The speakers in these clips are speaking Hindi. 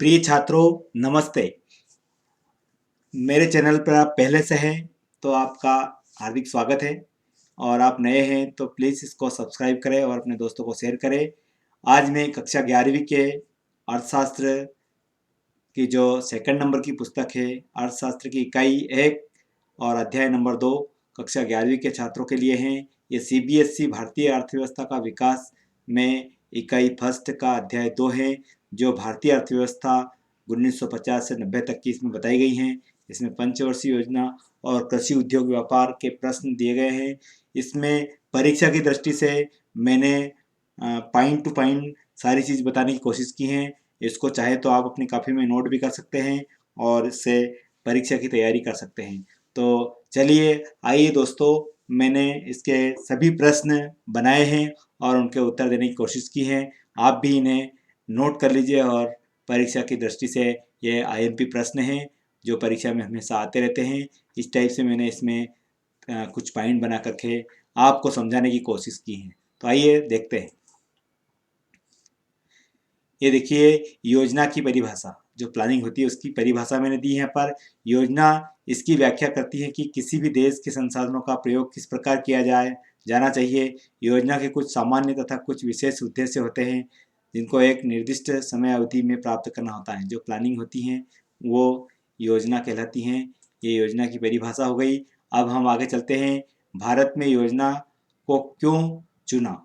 प्रिय छात्रों, नमस्ते। मेरे चैनल पर आप पहले से हैं तो आपका हार्दिक स्वागत है, और आप नए हैं तो प्लीज़ इसको सब्सक्राइब करें और अपने दोस्तों को शेयर करें। आज मैं कक्षा 11वीं के अर्थशास्त्र की जो सेकंड नंबर की पुस्तक है, अर्थशास्त्र की इकाई 1 और अध्याय नंबर 2 कक्षा 11वीं के छात्रों के लिए हैं। ये CBSE भारतीय अर्थव्यवस्था का विकास में इकाई फर्स्ट का अध्याय 2 है, जो भारतीय अर्थव्यवस्था 1950 से 90 तक की इसमें बताई गई हैं। इसमें पंचवर्षीय योजना और कृषि उद्योग व्यापार के प्रश्न दिए गए हैं। इसमें परीक्षा की दृष्टि से मैंने पॉइंट टू पॉइंट सारी चीज़ बताने की कोशिश की है। इसको चाहे तो आप अपनी कॉपी में नोट भी कर सकते हैं और इससे परीक्षा की तैयारी कर सकते हैं। तो चलिए, आइए दोस्तों, मैंने इसके सभी प्रश्न बनाए हैं और उनके उत्तर देने की कोशिश की है। आप भी इन्हें नोट कर लीजिए, और परीक्षा की दृष्टि से ये IMP प्रश्न हैं जो परीक्षा में हमेशा आते रहते हैं। इस टाइप से मैंने इसमें कुछ पॉइंट बना करके आपको समझाने की कोशिश की है। तो आइए देखते हैं। ये देखिए, योजना की परिभाषा, जो प्लानिंग होती है उसकी परिभाषा मैंने दी है यहाँ पर। योजना इसकी व्याख्या करती है कि किसी भी देश के संसाधनों का प्रयोग किस प्रकार किया जाना चाहिए। योजना के कुछ सामान्य तथा कुछ विशेष उद्देश्य होते हैं जिनको एक निर्दिष्ट समय अवधि में प्राप्त करना होता है। जो प्लानिंग होती हैं वो योजना कहलाती हैं। ये योजना की परिभाषा हो गई। अब हम आगे चलते हैं। भारत में योजना को क्यों चुना,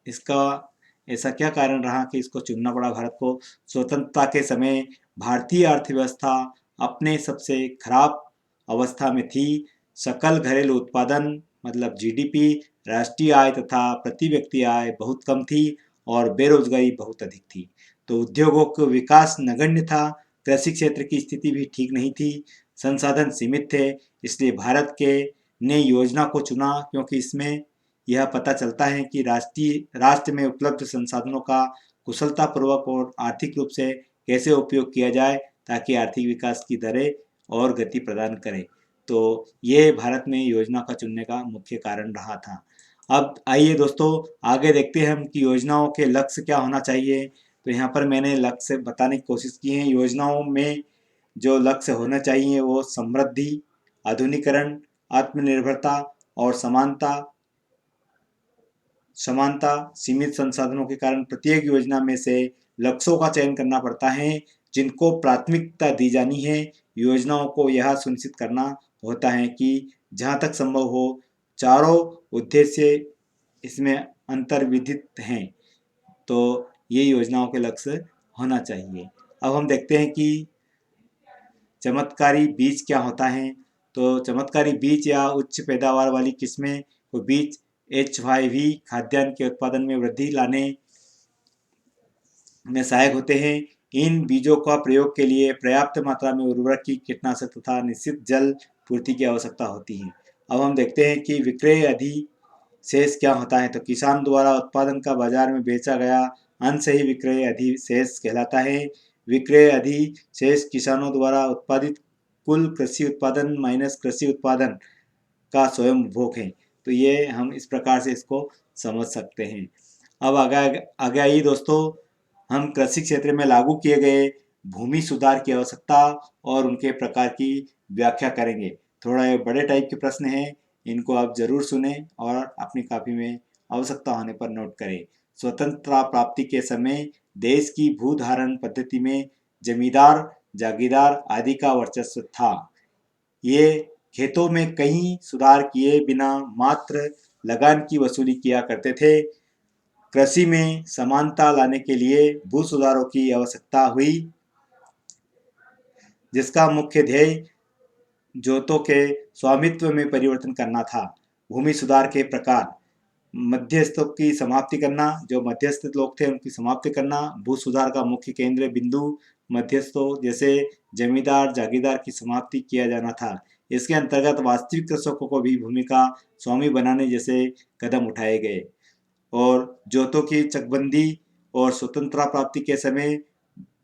इसका ऐसा क्या कारण रहा कि इसको चुनना पड़ा भारत को। स्वतंत्रता के समय भारतीय अर्थव्यवस्था अपने सबसे खराब अवस्था में थी। सकल घरेलू उत्पादन मतलब GDP, राष्ट्रीय आय तथा प्रति व्यक्ति आय बहुत कम थी और बेरोजगारी बहुत अधिक थी। तो उद्योगों का विकास नगण्य था। कृषि क्षेत्र की स्थिति भी ठीक नहीं थी। संसाधन सीमित थे। इसलिए भारत के ने योजना को चुना, क्योंकि इसमें यह पता चलता है कि राष्ट्र में उपलब्ध संसाधनों का कुशलतापूर्वक और आर्थिक रूप से कैसे उपयोग किया जाए ताकि आर्थिक विकास की दरें और गति प्रदान करें। तो ये भारत में योजना का चुनने का मुख्य कारण रहा था। अब आइए दोस्तों, आगे देखते हैं हम कि योजनाओं के लक्ष्य क्या होना चाहिए। तो यहाँ पर मैंने लक्ष्य बताने की कोशिश की है। योजनाओं में जो लक्ष्य होना चाहिए वो समृद्धि, आधुनिकीकरण, आत्मनिर्भरता और समानता। सीमित संसाधनों के कारण प्रत्येक योजना में से लक्ष्यों का चयन करना पड़ता है जिनको प्राथमिकता दी जानी है। योजनाओं को यह सुनिश्चित करना होता है कि जहाँ तक संभव हो चारों उद्देश्य इसमें अंतर्विधित हैं। तो ये योजनाओं के लक्ष्य होना चाहिए। अब हम देखते हैं कि चमत्कारी बीज क्या होता है। तो चमत्कारी बीज या उच्च पैदावार वाली किस्में को बीज HYV खाद्यान्न के उत्पादन में वृद्धि लाने में सहायक होते हैं। इन बीजों का प्रयोग के लिए पर्याप्त मात्रा में उर्वरक की, कीटनाशक तथा निश्चित जल पूर्ति की आवश्यकता होती है। अब हम देखते हैं कि विक्रय अधिशेष क्या होता है। तो किसान द्वारा उत्पादन का बाजार में बेचा गया अंश ही विक्रय अधिशेष कहलाता है। विक्रय अधिशेष किसानों द्वारा उत्पादित कुल कृषि उत्पादन माइनस कृषि उत्पादन का स्वयं उपभोग है। तो ये हम इस प्रकार से इसको समझ सकते हैं। अब आगे आइए दोस्तों, हम कृषि क्षेत्र में लागू किए गए भूमि सुधार की आवश्यकता और उनके प्रकार की व्याख्या करेंगे। थोड़ा ये बड़े टाइप के प्रश्न हैं, इनको आप जरूर सुने और अपनी कॉपी में आवश्यकता होने पर नोट करें। स्वतंत्रता प्राप्ति के समय देश की भूधारण पद्धति में जमींदार, जागीरदार आदि का वर्चस्व था। ये खेतों में कहीं सुधार किए बिना मात्र लगान की वसूली किया करते थे। कृषि में समानता लाने के लिए भू सुधारों की आवश्यकता हुई, जिसका मुख्य ध्येय जोतों के स्वामित्व में परिवर्तन करना था। भूमि सुधार के प्रकार: मध्यस्थों की समाप्ति करना, जो मध्यस्थ लोग थे उनकी समाप्ति करना। भू सुधार का मुख्य केंद्र बिंदु मध्यस्थों जैसे जमींदार, जागीरदार की समाप्ति किया जाना था। इसके अंतर्गत वास्तविक कृषकों को भी भूमि का स्वामी बनाने जैसे कदम उठाए गए। और जोतों की चकबंदी और स्वतंत्रता प्राप्ति के समय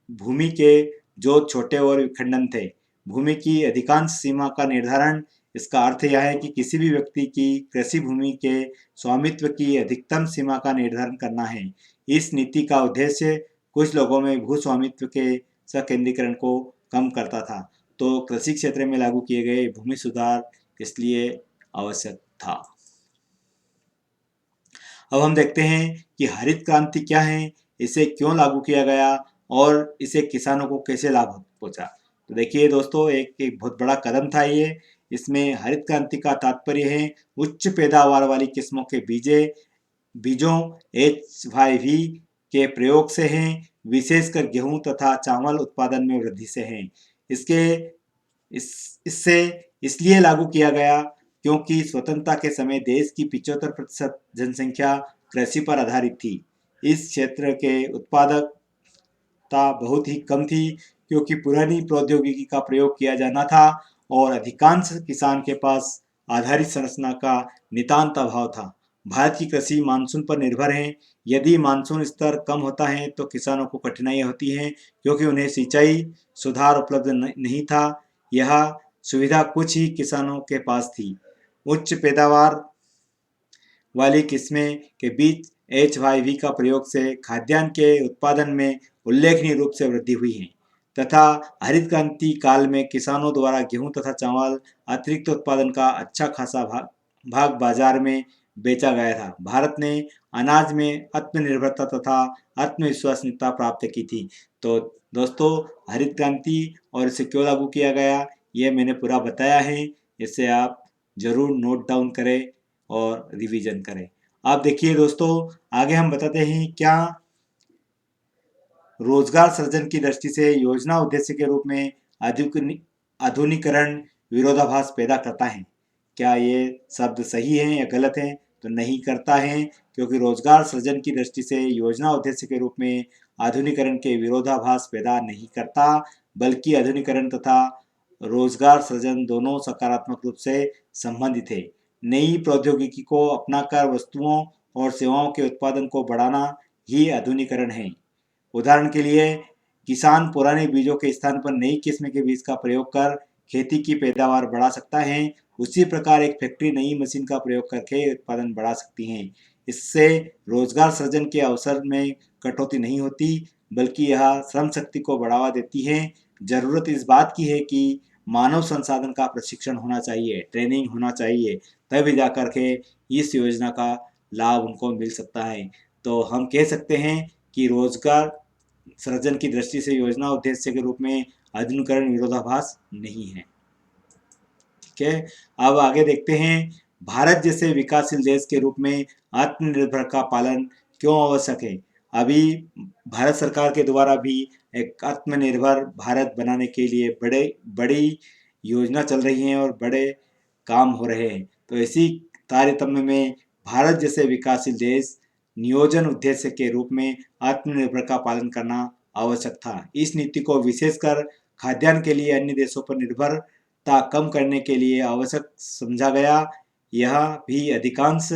भूमि के जोत छोटे और विखंडन थे। भूमि की अधिकांश सीमा का निर्धारण: इसका अर्थ यह है कि किसी भी व्यक्ति की कृषि भूमि के स्वामित्व की अधिकतम सीमा का निर्धारण करना है। इस नीति का उद्देश्य कुछ लोगों में भू स्वामित्व के संकेंद्रीकरण को कम करता था। तो कृषि क्षेत्र में लागू किए गए भूमि सुधार इसलिए आवश्यक था। अब हम देखते हैं कि हरित क्रांति क्या है, इसे क्यों लागू किया गया और इसे किसानों को कैसे लाभ पहुंचा। तो देखिए दोस्तों, एक बहुत बड़ा कदम था ये। इसमें हरित क्रांति का तात्पर्य है उच्च पैदावार वाली किस्मों के बीजों HYV के प्रयोग से हैं, विशेषकर गेहूं तथा चावल उत्पादन में वृद्धि से हैं। इससे इसलिए लागू किया गया क्योंकि स्वतंत्रता के समय देश की 75% जनसंख्या कृषि पर आधारित थी। इस क्षेत्र के उत्पादकता बहुत ही कम थी क्योंकि पुरानी प्रौद्योगिकी का प्रयोग किया जाना था और अधिकांश किसान के पास आधारित संरचना का नितांत अभाव था। भारत की कृषि मानसून पर निर्भर है। यदि मानसून स्तर कम होता है तो किसानों को कठिनाइयाँ होती हैं क्योंकि उन्हें सिंचाई सुधार उपलब्ध नहीं था। यह सुविधा कुछ ही किसानों के पास थी। उच्च पैदावार वाली किस्में के बीच HYV का प्रयोग से खाद्यान्न के उत्पादन में उल्लेखनीय रूप से वृद्धि हुई है तथा हरित क्रांति काल में किसानों द्वारा गेहूं तथा चावल अतिरिक्त उत्पादन का अच्छा खासा भाग बाजार में बेचा गया था। भारत ने अनाज में आत्मनिर्भरता तथा आत्मविश्वसनीयता प्राप्त की थी। तो दोस्तों, हरित क्रांति और इसे क्यों लागू किया गया, ये मैंने पूरा बताया है। इसे आप जरूर नोट डाउन करें और रिवीजन करें। आप देखिए दोस्तों, आगे हम बताते हैं क्या रोजगार सृजन की दृष्टि से योजना उद्देश्य के रूप में आधुनिकीकरण विरोधाभास पैदा करता है। क्या ये शब्द सही है या गलत है? तो नहीं करता है, क्योंकि रोजगार सृजन की दृष्टि से योजना उद्देश्य के रूप में आधुनिकीकरण के विरोधाभास पैदा नहीं करता, बल्कि आधुनिकीकरण तथा रोजगार सृजन दोनों सकारात्मक रूप से संबंधित है। नई प्रौद्योगिकी को अपनाकर वस्तुओं और सेवाओं के उत्पादन को बढ़ाना ही आधुनिकीकरण है। उदाहरण के लिए, किसान पुराने बीजों के स्थान पर नई किस्म के बीज का प्रयोग कर खेती की पैदावार बढ़ा सकता है। उसी प्रकार एक फैक्ट्री नई मशीन का प्रयोग करके उत्पादन बढ़ा सकती है। इससे रोजगार सृजन के अवसर में कटौती नहीं होती, बल्कि यह श्रम शक्ति को बढ़ावा देती है। जरूरत इस बात की है कि मानव संसाधन का प्रशिक्षण होना चाहिए, ट्रेनिंग होना चाहिए, तभी जाकर के इस योजना का लाभ उनको मिल सकता है। तो हम कह सकते हैं कि रोजगार सृजन की दृष्टि से योजना उद्देश्य के रूप में आधुनिकीकरण विरोधाभास नहीं है। ठीक है, अब आगे देखते हैं भारत जैसे विकासशील देश के रूप में आत्मनिर्भर का पालन क्यों आवश्यक है। अभी भारत सरकार के द्वारा भी एक आत्मनिर्भर भारत बनाने के लिए बड़ी योजना चल रही है और बड़े काम हो रहे हैं। तो इसी तारतम्य में भारत जैसे विकासशील देश नियोजन उद्देश्य के रूप में आत्मनिर्भर का पालन करना आवश्यक था। इस नीति को विशेषकर खाद्यान्न के लिए अन्य देशों पर निर्भरता कम करने के लिए आवश्यक समझा गया। यह भी अधिकांश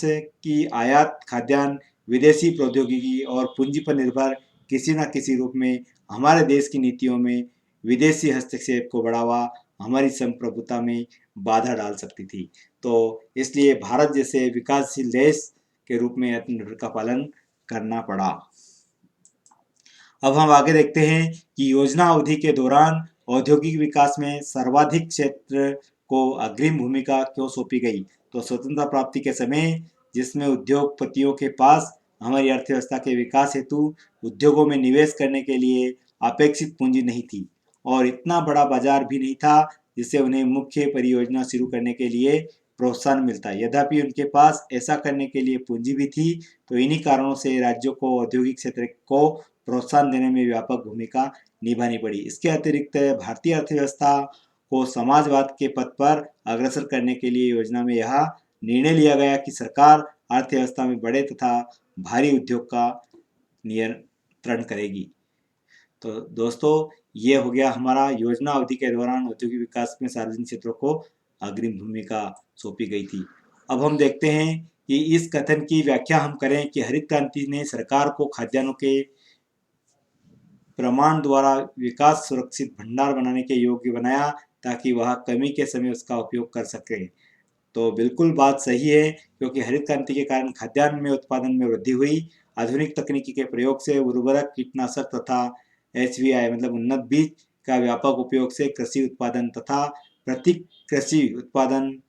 की आयात खाद्यान्न विदेशी प्रौद्योगिकी और पूंजी पर निर्भर किसी न किसी रूप में हमारे देश की नीतियों में विदेशी हस्तक्षेप को बढ़ावा हमारी संप्रभुता में बाधा डाल सकती थी। तो इसलिए भारत जैसे विकासशील देश के रूप में आत्मनिर्भर का पालन करना पड़ा। अब हम आगे देखते हैं कि योजना अवधि के दौरान औद्योगिक विकास में सर्वाधिक क्षेत्र को अग्रिम भूमिका क्यों सौंपी गई। तो स्वतंत्रता प्राप्ति के समय, जिसमें उद्योगपतियों के पास हमारी अर्थव्यवस्था के विकास हेतु उद्योगों में निवेश करने के लिए अपेक्षित पूंजी नहीं थी और इतना बड़ा बाजार भी नहीं था जिससे उन्हें मुख्य परियोजना शुरू करने के लिए प्रोत्साहन मिलता। यद्यपि उनके पास ऐसा करने के लिए पूंजी भी थी, तो इन्हीं कारणों से राज्यों को औद्योगिक क्षेत्र को प्रोत्साहन देने में व्यापक भूमिका निभानी पड़ी। इसके अतिरिक्त भारतीय अर्थव्यवस्था को समाजवाद के पथ पर अग्रसर करने के लिए योजना में यह निर्णय लिया गया कि सरकार अर्थव्यवस्था में बड़े तथा भारी उद्योग का नियंत्रण करेगी। तो दोस्तों, ये हो गया हमारा योजना अवधि के दौरान औद्योगिक विकास में सार्वजनिक क्षेत्रों को अग्रिम भूमिका सौंपी गई थी। अब हम देखते हैं कि इस कथन की व्याख्या हम करें कि हरित क्रांति ने सरकार को खाद्यान्नों के प्रमाण द्वारा विकास सुरक्षित भंडार बनाने के योग्य बनाया ताकि वह कमी के समय उसका उपयोग कर सके। तो बिल्कुल बात सही है, क्योंकि हरित क्रांति के कारण खाद्यान्न में उत्पादन में वृद्धि हुई। आधुनिक तकनीकी के प्रयोग से उर्वरक, कीटनाशक तथा HVI मतलब उन्नत बीज का व्यापक उपयोग से कृषि उत्पादन तथा प्रति कृषि उत्पादन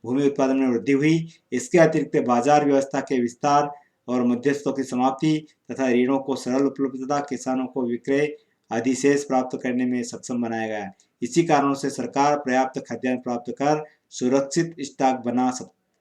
भूमि उत्पादन में वृद्धि हुई। इसके अतिरिक्त बाजार व्यवस्था के विस्तार और मध्यस्थों की समाप्ति तथा ऋणों को सरल उपलब्धता किसानों को विक्रय अधिशेष प्राप्त करने में सक्षम बनाया गया। इसी कारणों से सरकार पर्याप्त खाद्यान्न प्राप्त कर सुरक्षित स्टॉक बना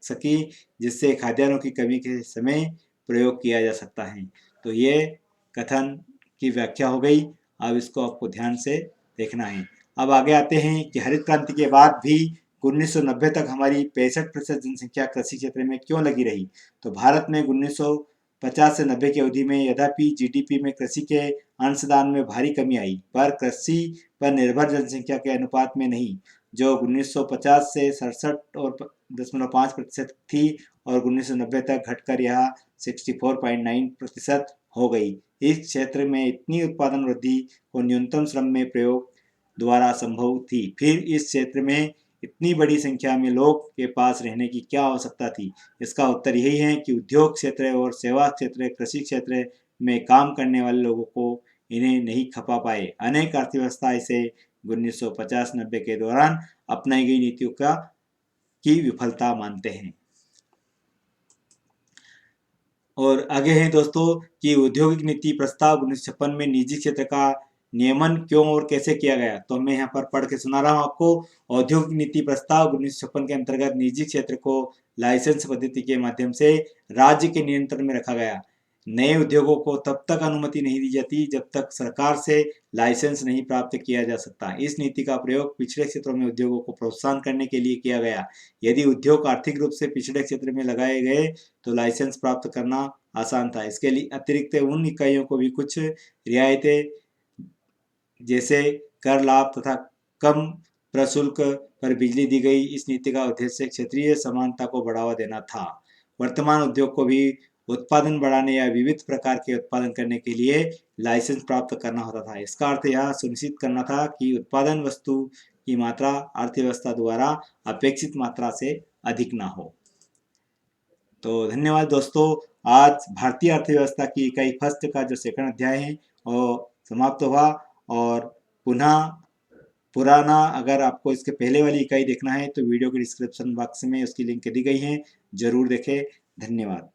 सकी, जिससे खाद्यान्नों की कमी के समय प्रयोग किया जा सकता है। तो ये कथन की व्याख्या हो गई। अब इसको आपको ध्यान से देखना है। अब आगे आते हैं कि हरित क्रांति के बाद भी 1990 तक हमारी 65% जनसंख्या कृषि क्षेत्र में क्यों लगी रही। तो भारत में 1950 से 90 की अवधि में यद्यपि जीडीपी में कृषि के अंशदान में भारी कमी आई, पर कृषि पर निर्भर जनसंख्या के अनुपात में नहीं, जो 1950 से 67.5% थी और 1990 तक घटकर यह 64.9% हो गई। इस क्षेत्र में इतनी उत्पादन वृद्धि को न्यूनतम श्रम में प्रयोग द्वारा संभव थी। फिर इस क्षेत्र में इतनी बड़ी संख्या में लोग के पास रहने की क्या आवश्यकता थी। इसका उत्तर यही है कि उद्योग क्षेत्र और सेवा क्षेत्र कृषि क्षेत्र में काम करने वाले लोगों को इन्हें नहीं खपा पाए। अनेक अर्थव्यवस्था इसे 1950-90 के दौरान अपनाई गई नीतियों की विफलता मानते हैं। और आगे है दोस्तों कि औद्योगिक नीति प्रस्ताव 1956 में निजी क्षेत्र का नियमन क्यों और कैसे किया गया। तो मैं यहाँ पर पढ़ के सुना रहा हूँ आपको। औद्योगिक नीति प्रस्ताव 1956 के अंतर्गत निजी क्षेत्र को लाइसेंस पद्धति के माध्यम से राज्य के नियंत्रण में रखा गया। नए उद्योगों को तब तक अनुमति नहीं दी जाती जब तक सरकार से लाइसेंस नहीं प्राप्त किया जा सकता। इस नीति का प्रयोग पिछड़े क्षेत्रों में उद्योगों को प्रोत्साहन करने के लिए किया गया। यदि उद्योग आर्थिक रूप से पिछड़े क्षेत्र में लगाए गए तो लाइसेंस प्राप्त करना आसान था। इसके लिए अतिरिक्त उन इकाइयों को भी कुछ रियायतें जैसे कर लाभ तथा कम प्रशुल्क पर बिजली दी गई। इस नीति का उद्देश्य क्षेत्रीय समानता को बढ़ावा देना था। वर्तमान उद्योग को भी उत्पादन बढ़ाने या विविध प्रकार के उत्पादन करने के लिए लाइसेंस प्राप्त करना होता था। इसका अर्थ यह सुनिश्चित करना था कि उत्पादन वस्तु की मात्रा अर्थव्यवस्था द्वारा अपेक्षित मात्रा से अधिक ना हो। तो धन्यवाद दोस्तों। आज भारतीय अर्थव्यवस्था की इकाई फर्स्ट का जो सेकंड अध्याय है वो समाप्त हुआ। और पुनः पुराना अगर आपको इसके पहले वाली इकाई देखना है तो वीडियो के डिस्क्रिप्शन बॉक्स में उसकी लिंक दी गई है, जरूर देखें। धन्यवाद।